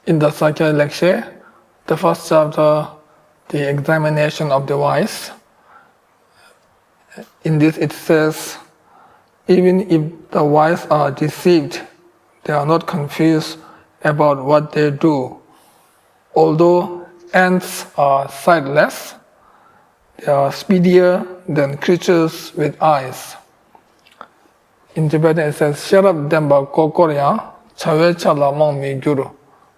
In the second lecture, the first chapter, the examination of the wise. In this it says, even if the wise are deceived, they are not confused about what they do. Although ants are sightless, they are speedier than creatures with eyes. In Tibetan it says, Sharab Demba Kokorya, Chavecha Lamong Mi Guru.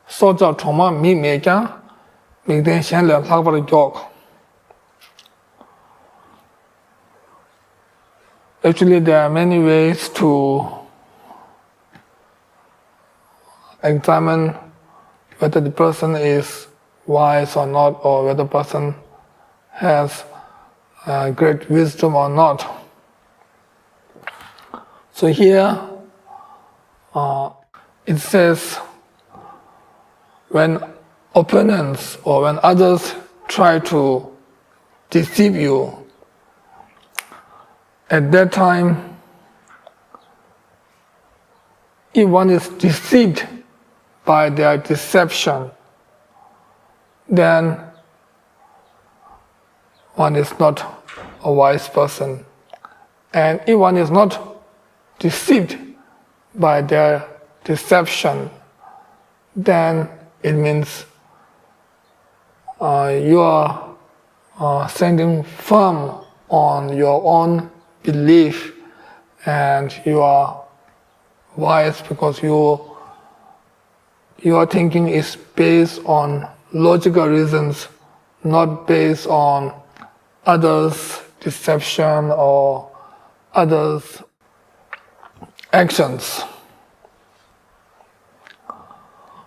Soja Choma Mi Meka, Migden Shenle Lagvar Yok. Actually, there are many ways to examine whether the person is wise or not, or whether the person has great wisdom or not. So here it says, when opponents or when others try to deceive you, at that time, if one is deceived by their deception, then one is not a wise person. And if one is not deceived by their deception, then it means you are standing firm on your own belief, and you are wise because your thinking is based on logical reasons, not based on others' deception or others' actions.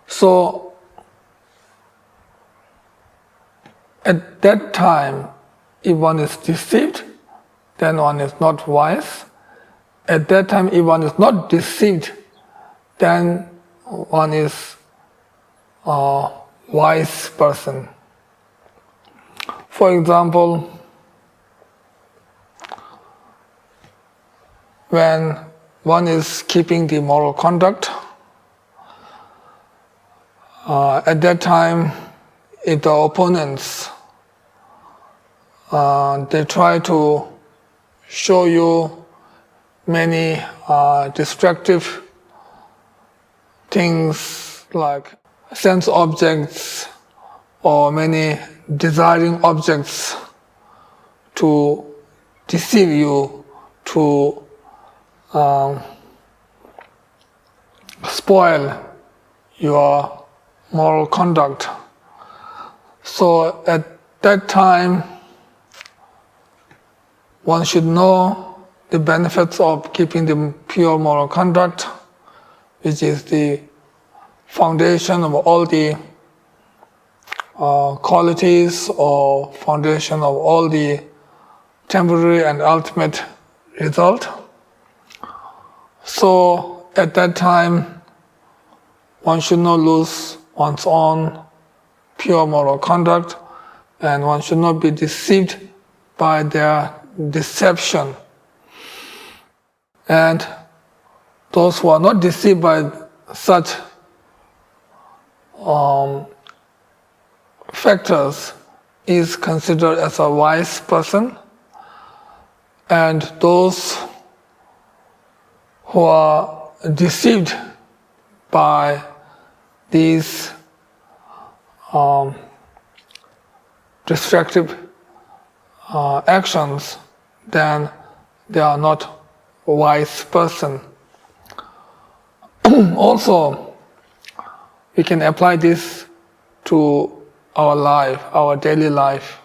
So at that time, if one is deceived, then one is not wise. At that time, if one is not deceived, then one is a wise person. For example, when one is keeping the moral conduct, at that time, if the opponents they try to show you many destructive things like sense objects or many desiring objects to deceive you, to spoil your moral conduct. So at that time, one should know the benefits of keeping the pure moral conduct, which is the foundation of all the qualities or foundation of all the temporary and ultimate result. So at that time, one should not lose one's own pure moral conduct, and one should not be deceived by their deception. And those who are not deceived by such factors is considered as a wise person. And those who are deceived by these destructive actions, then they are not a wise person. Also, we can apply this to our life, our daily life.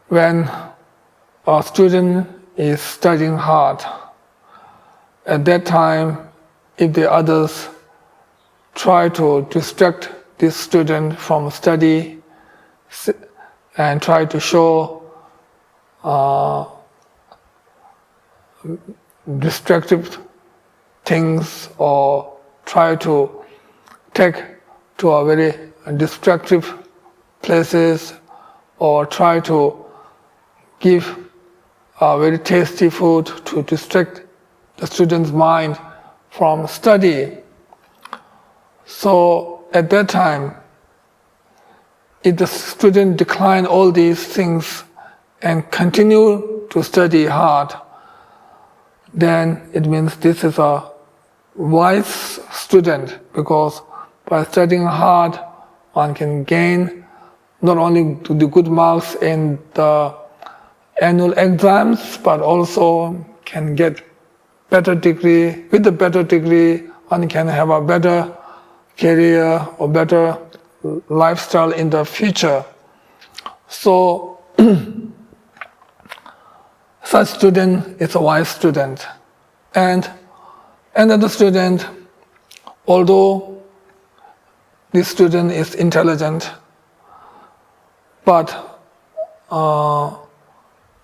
When a student is studying hard, at that time, if the others try to distract this student from study and try to show destructive things or try to take to a very destructive places or try to give very tasty food to distract the student's mind from study. So at that time, if the student decline all these things and continue to study hard, then it means this is a wise student, because by studying hard, one can gain not only the good marks in the annual exams, but also can get better degree. With the better degree, one can have a better career or better lifestyle in the future. So such student is a wise student. And another student, although this student is intelligent, but the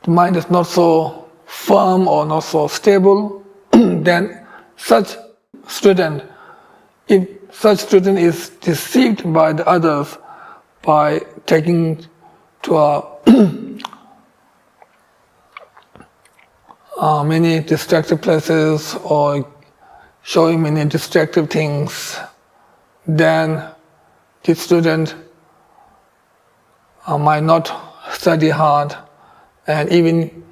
mind is not so firm or not so stable, then such student, if such student is deceived by the others by taking to many distractive places or showing many distractive things, then the student might not study hard and even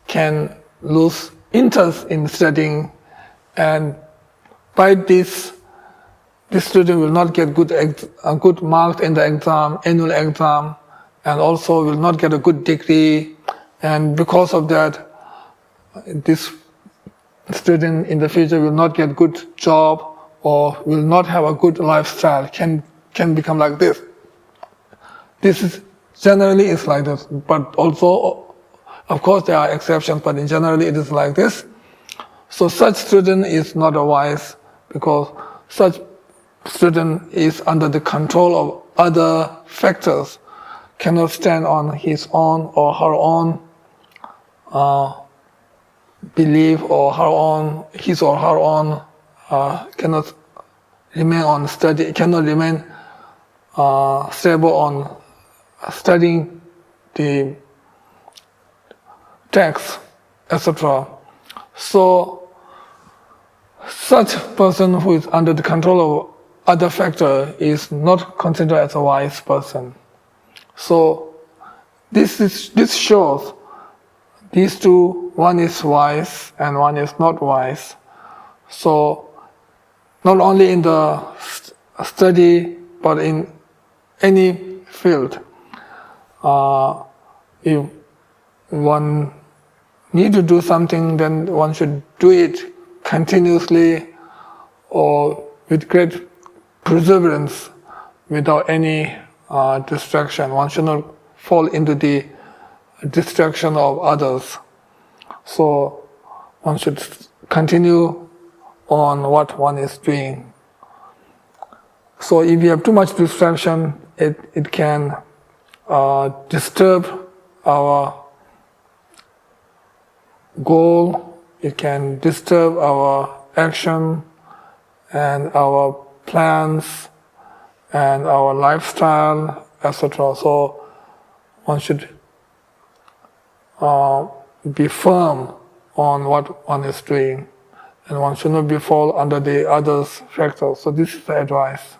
can lose interest in studying, and by this student will not get good marks in the exam, annual exam, and also will not get a good degree, and because of that, this student in the future will not get good job or will not have a good lifestyle, can become like this. This is generally is like this, but also, of course, there are exceptions, but in generally it is like this. So such student is not a wise, because such student is under the control of other factors, cannot stand on his own or her own belief or his or her own, cannot remain on study, cannot remain stable on studying the text, etc. So such person who is under the control of other factor is not considered as a wise person. So this shows these two, one is wise and one is not wise. So not only in the study, but in any field, if one need to do something, then one should do it continuously or with great perseverance without any distraction. One should not fall into the distraction of others. So one should continue on what one is doing. So if you have too much distraction, it can disturb our goal, it can disturb our action and our plans and our lifestyle, etc. So one should be firm on what one is doing, and one should not be fall under the others' factors. So this is the advice.